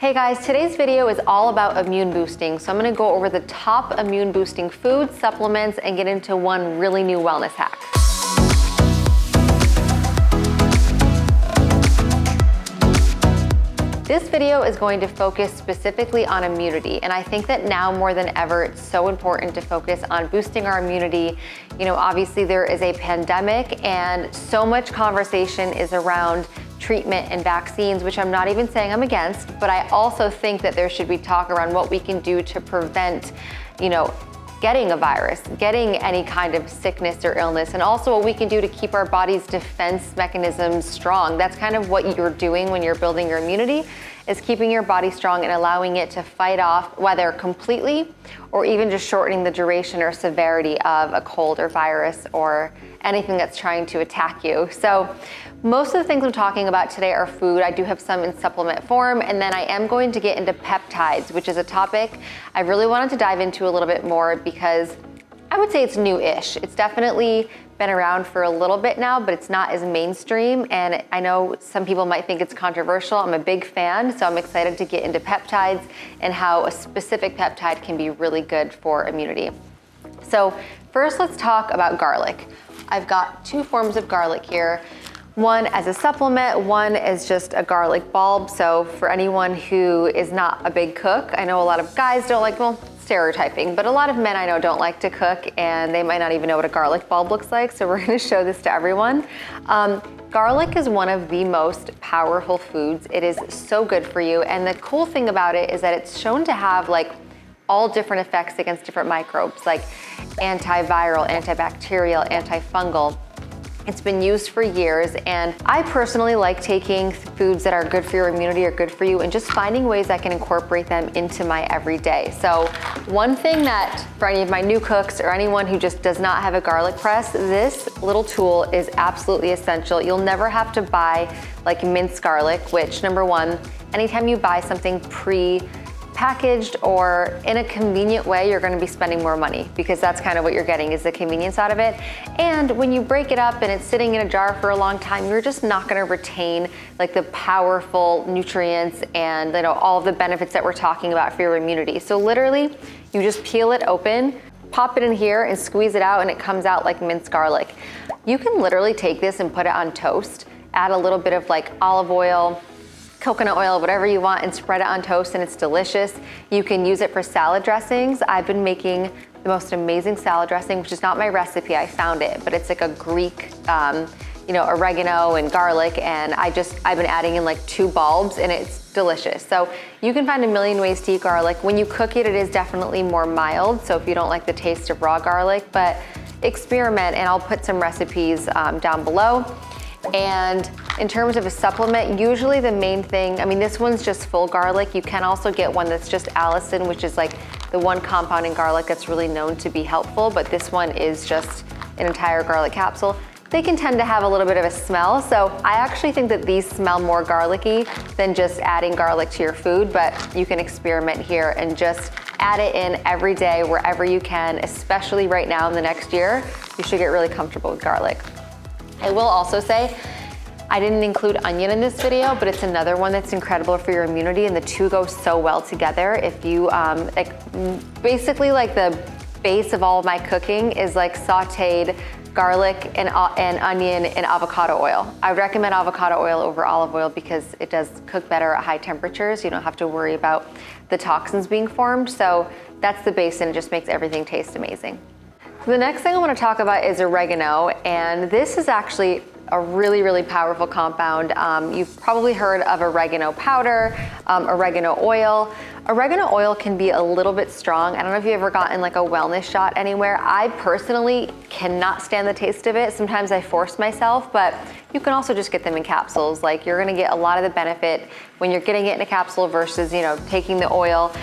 Hey guys, today's video is all about immune boosting. So I'm gonna go over the top immune boosting foods, supplements, and get into one really new wellness hack. This video is going to focus specifically on immunity, and I think that now more than ever, it's so important to focus on boosting our immunity. You know, obviously there is a pandemic and so much conversation is around treatment and vaccines, which I'm not even saying I'm against, but I also think that there should be talk around what we can do to prevent, getting a virus, getting any kind of sickness or illness, and also what we can do to keep our body's defense mechanisms strong. That's kind of what you're doing when you're building your immunity, is keeping your body strong and allowing it to fight off, whether completely or even just shortening the duration or severity of a cold or virus or anything that's trying to attack you. So most of the things I'm talking about today are food. I do have some in supplement form, and then I am going to get into peptides, which is a topic I really wanted to dive into a little bit more because I would say it's new-ish. It's definitely been around for a little bit now, but it's not as mainstream, and I know some people might think it's controversial. I'm a big fan, so I'm excited to get into peptides and how a specific peptide can be really good for immunity. So first, let's talk about garlic. I've got two forms of garlic here. One as a supplement, one is just a garlic bulb. So for anyone who is not a big cook, I know a lot of guys don't like, well, stereotyping, but a lot of men I know don't like to cook and they might not even know what a garlic bulb looks like. So we're gonna show this to everyone. Garlic is one of the most powerful foods. It is so good for you. And the cool thing about it is that it's shown to have like all different effects against different microbes, like antiviral, antibacterial, antifungal. It's been used for years, and I personally like taking foods that are good for your immunity or good for you and just finding ways I can incorporate them into my everyday. So one thing that for any of my new cooks or anyone who just does not have a garlic press, this little tool is absolutely essential. You'll never have to buy like minced garlic, which number one, anytime you buy something pre-packaged or in a convenient way, you're gonna be spending more money because that's kind of what you're getting is the convenience out of it. And when you break it up and it's sitting in a jar for a long time, you're just not gonna retain like the powerful nutrients and all of the benefits that we're talking about for your immunity. So literally, you just peel it open, pop it in here and squeeze it out and it comes out like minced garlic. You can literally take this and put it on toast, add a little bit of like olive oil, coconut oil, whatever you want, and spread it on toast, and it's delicious. You can use it for salad dressings. I've been making the most amazing salad dressing, which is not my recipe, I found it, but it's like a Greek, oregano and garlic, and I've been adding in like 2 bulbs, and it's delicious. So you can find a million ways to eat garlic. When you cook it, it is definitely more mild, so if you don't like the taste of raw garlic, but experiment, and I'll put some recipes down below. And in terms of a supplement, usually the main thing, this one's just full garlic. You can also get one that's just allicin, which is like the one compound in garlic that's really known to be helpful, but this one is just an entire garlic capsule. They can tend to have a little bit of a smell, so I actually think that these smell more garlicky than just adding garlic to your food, but you can experiment here and just add it in every day wherever you can, especially right now in the next year. You should get really comfortable with garlic. I will also say, I didn't include onion in this video, but it's another one that's incredible for your immunity, and the two go so well together. If you, basically like the base of all of my cooking is like sauteed garlic and onion and avocado oil. I would recommend avocado oil over olive oil because it does cook better at high temperatures. You don't have to worry about the toxins being formed. So that's the base, and it just makes everything taste amazing. The next thing I want to talk about is oregano, and this is actually a really, really powerful compound. You've probably heard of oregano powder, oregano oil. Oregano oil can be a little bit strong. I don't know if you've ever gotten like a wellness shot anywhere. I personally cannot stand the taste of it. Sometimes I force myself, but you can also just get them in capsules. Like you're gonna get a lot of the benefit when you're getting it in a capsule versus, taking the oil.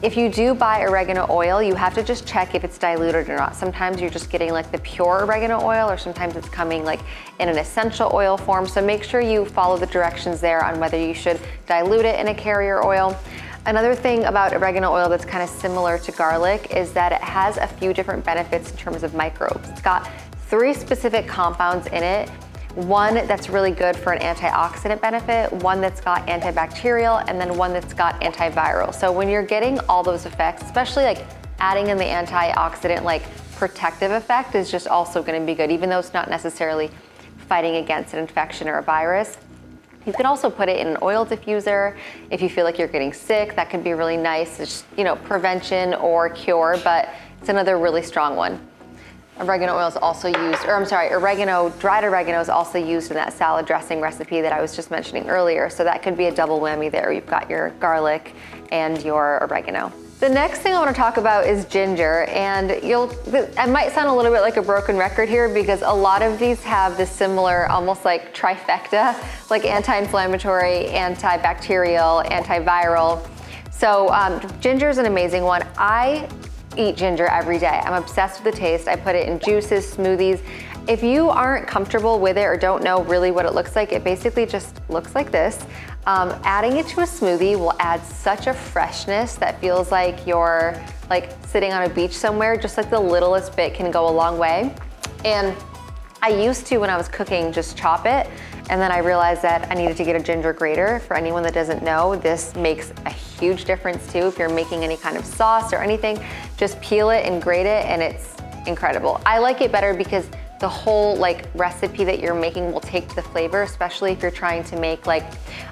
If you do buy oregano oil, you have to just check if it's diluted or not. Sometimes you're just getting like the pure oregano oil, or sometimes it's coming like in an essential oil form. So make sure you follow the directions there on whether you should dilute it in a carrier oil. Another thing about oregano oil that's kind of similar to garlic is that it has a few different benefits in terms of microbes. It's got 3 specific compounds in it one that's really good for an antioxidant benefit, one that's got antibacterial, and then one that's got antiviral. So when you're getting all those effects, especially like adding in the antioxidant, like protective effect is just also gonna be good, even though it's not necessarily fighting against an infection or a virus. You can also put it in an oil diffuser. If you feel like you're getting sick, that can be really nice. It's, prevention or cure, but it's another really strong one. Oregano oil is also used, dried oregano is also used in that salad dressing recipe that I was just mentioning earlier. So that could be a double whammy there. You've got your garlic and your oregano. The next thing I want to talk about is ginger, and I might sound a little bit like a broken record here because a lot of these have this similar, almost like trifecta, like anti-inflammatory, antibacterial, antiviral. So ginger is an amazing one. I eat ginger every day. I'm obsessed with the taste. I put it in juices, smoothies. If you aren't comfortable with it or don't know really what it looks like, it basically just looks like this. Adding it to a smoothie will add such a freshness that feels like you're like sitting on a beach somewhere. Just like the littlest bit can go a long way. And I used to, when I was cooking, just chop it. And then I realized that I needed to get a ginger grater. For anyone that doesn't know, this makes a huge difference too. If you're making any kind of sauce or anything, just peel it and grate it and it's incredible. I like it better because the whole recipe that you're making will take to the flavor, especially if you're trying to make like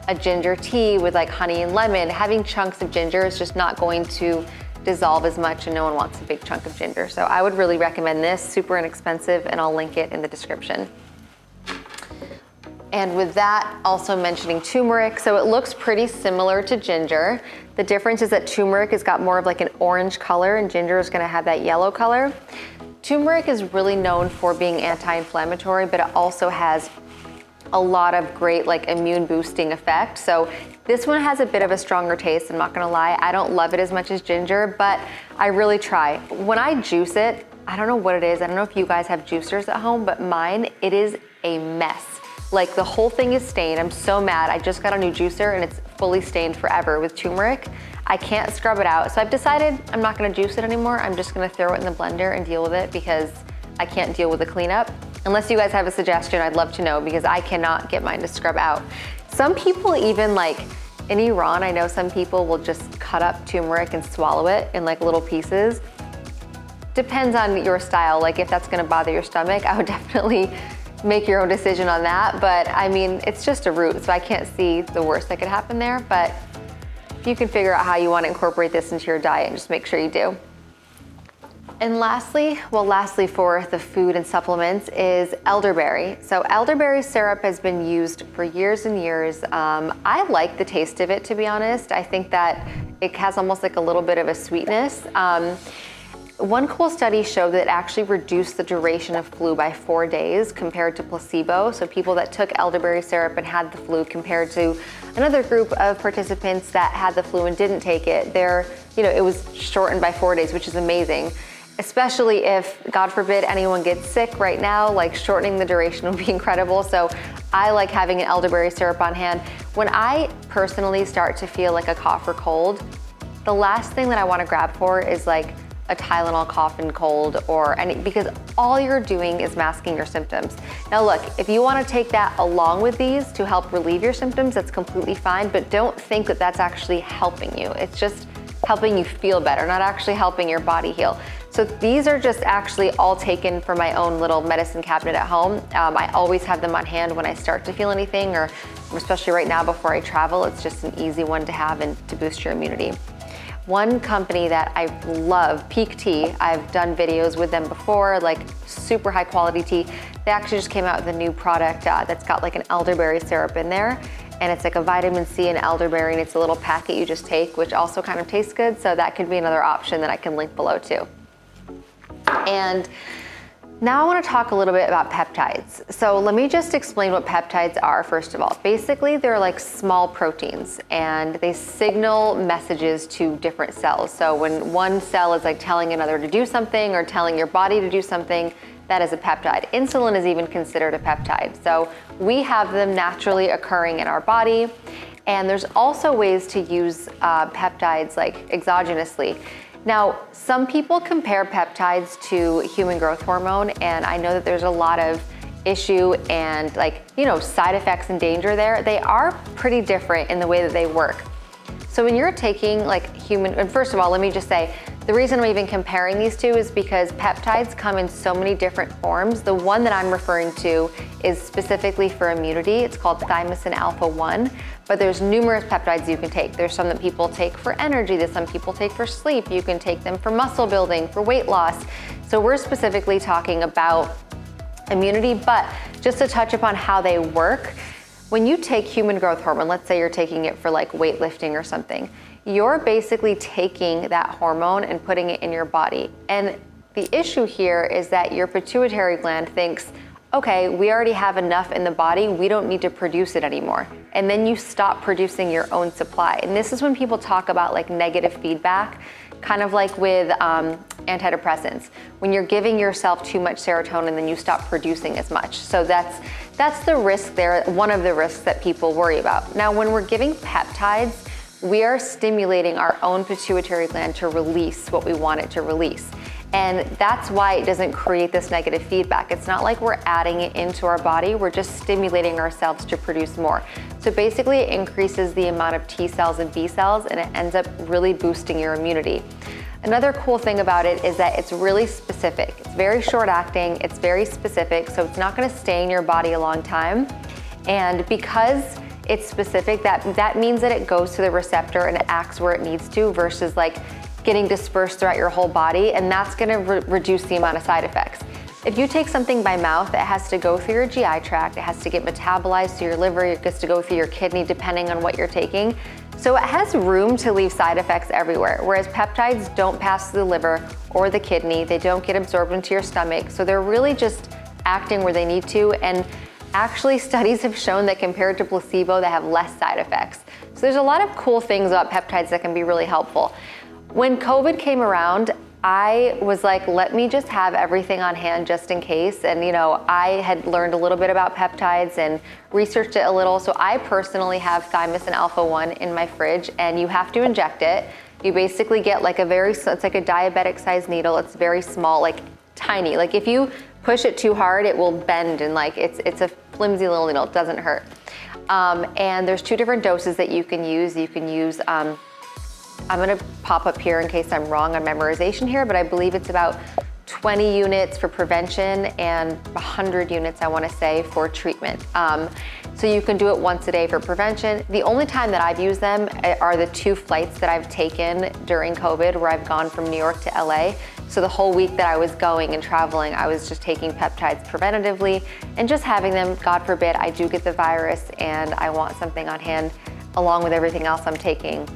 a ginger tea with like honey and lemon. Having chunks of ginger is just not going to dissolve as much, and no one wants a big chunk of ginger. So I would really recommend this, super inexpensive, and I'll link it in the description. And with that, also mentioning turmeric. So it looks pretty similar to ginger. The difference is that turmeric has got more of like an orange color and ginger is gonna have that yellow color. Turmeric is really known for being anti-inflammatory, but it also has a lot of great like immune boosting effect. So this one has a bit of a stronger taste, I'm not gonna lie. I don't love it as much as ginger, but I really try. When I juice it, I don't know what it is. I don't know if you guys have juicers at home, but mine, it is a mess. Like the whole thing is stained. I'm so mad. I just got a new juicer and it's fully stained forever with turmeric. I can't scrub it out. So I've decided I'm not gonna juice it anymore. I'm just gonna throw it in the blender and deal with it because I can't deal with the cleanup. Unless you guys have a suggestion, I'd love to know because I cannot get mine to scrub out. Some people even in Iran, I know some people will just cut up turmeric and swallow it in like little pieces. Depends on your style. Like if that's gonna bother your stomach, I would definitely make your own decision on that. But I mean, it's just a root, so I can't see the worst that could happen there. But if you can figure out how you want to incorporate this into your diet, just make sure you do. And lastly for the food and supplements is elderberry. So elderberry syrup has been used for years and years. I like the taste of it, to be honest. I think that it has almost like a little bit of a sweetness. One cool study showed that it actually reduced the duration of flu by 4 days compared to placebo. So people that took elderberry syrup and had the flu compared to another group of participants that had the flu and didn't take it, it was shortened by 4 days, which is amazing. Especially if, God forbid, anyone gets sick right now, like shortening the duration would be incredible. So I like having an elderberry syrup on hand. When I personally start to feel like a cough or cold, the last thing that I want to grab for is like a Tylenol cough and cold because all you're doing is masking your symptoms. Now look, if you want to take that along with these to help relieve your symptoms, that's completely fine, but don't think that that's actually helping you. It's just helping you feel better, not actually helping your body heal. So these are just actually all taken from my own little medicine cabinet at home. I always have them on hand when I start to feel anything, or especially right now before I travel. It's just an easy one to have and to boost your immunity. One company that I love, Peak Tea, I've done videos with them before, like super high quality tea. They actually just came out with a new product that's got like an elderberry syrup in there. And it's like a vitamin C and elderberry, and it's a little packet you just take, which also kind of tastes good. So that could be another option that I can link below too. And now I want to talk a little bit about peptides. So let me just explain what peptides are first of all. Basically, they're like small proteins and they signal messages to different cells. So when one cell is like telling another to do something or telling your body to do something, that is a peptide. Insulin is even considered a peptide. So we have them naturally occurring in our body. And there's also ways to use peptides like exogenously. Now, some people compare peptides to human growth hormone, and I know that there's a lot of issue and like, you know, side effects and danger there, they are pretty different in the way that they work. So when you're taking like human, and first of all, let me just say, the reason I'm even comparing these two is because peptides come in so many different forms. The one that I'm referring to is specifically for immunity. It's called thymosin alpha-1, but there's numerous peptides you can take. There's some that people take for energy, that some people take for sleep. You can take them for muscle building, for weight loss. So we're specifically talking about immunity, but just to touch upon how they work, when you take human growth hormone, let's say you're taking it for like weightlifting or something, you're basically taking that hormone and putting it in your body. And the issue here is that your pituitary gland thinks, okay, we already have enough in the body, we don't need to produce it anymore. And then you stop producing your own supply. And this is when people talk about like negative feedback, kind of like with antidepressants. When you're giving yourself too much serotonin, then you stop producing as much. So that's the risk there, one of the risks that people worry about. Now, when we're giving peptides, we are stimulating our own pituitary gland to release what we want it to release. And that's why it doesn't create this negative feedback. It's not like we're adding it into our body, we're just stimulating ourselves to produce more. So basically it increases the amount of T cells and B cells, and it ends up really boosting your immunity. Another cool thing about it is that it's really specific. It's very short acting, it's very specific, so it's not gonna stay in your body a long time. And because it's specific, that means that it goes to the receptor and it acts where it needs to versus like getting dispersed throughout your whole body, and that's gonna reduce the amount of side effects. If you take something by mouth, it has to go through your GI tract, it has to get metabolized to your liver, it gets to go through your kidney depending on what you're taking. So it has room to leave side effects everywhere, whereas peptides don't pass through the liver or the kidney, they don't get absorbed into your stomach, so they're really just acting where they need to. And actually, studies have shown that compared to placebo, they have less side effects. So there's a lot of cool things about peptides that can be really helpful. When COVID came around, I was like, let me just have everything on hand just in case. And you know, I had learned a little bit about peptides and researched it a little. So I personally have thymosin alpha-1 in my fridge, and you have to inject it. You basically get like it's like a diabetic sized needle. It's very small, like tiny. Like if you push it too hard, it will bend, and like it's a flimsy little needle, it doesn't hurt. And there's 2 different doses that you can use. You can use, I'm gonna pop up here in case I'm wrong on memorization here, but I believe it's about 20 units for prevention and 100 units, I wanna say, for treatment. So you can do it once a day for prevention. The only time that I've used them are the 2 flights that I've taken during COVID, where I've gone from New York to LA. So the whole week that I was going and traveling, I was just taking peptides preventatively and just having them. God forbid I do get the virus and I want something on hand along with everything else I'm taking,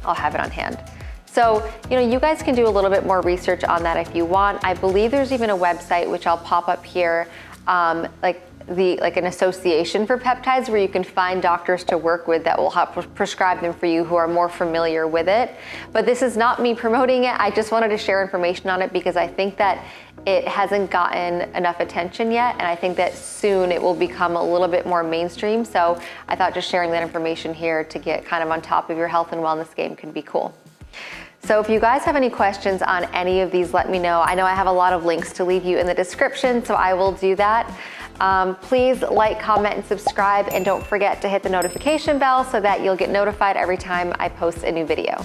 I'll have it on hand. So, you know, you guys can do a little bit more research on that if you want. I believe there's even a website, which I'll pop up here, like an association for peptides, where you can find doctors to work with that will help prescribe them for you who are more familiar with it. But this is not me promoting it. I just wanted to share information on it because I think that it hasn't gotten enough attention yet, and I think that soon it will become a little bit more mainstream. So I thought just sharing that information here to get kind of on top of your health and wellness game could be cool. So if you guys have any questions on any of these, let me know. I know I have a lot of links to leave you in the description, so I will do that. Please like, comment, and subscribe, and don't forget to hit the notification bell so that you'll get notified every time I post a new video.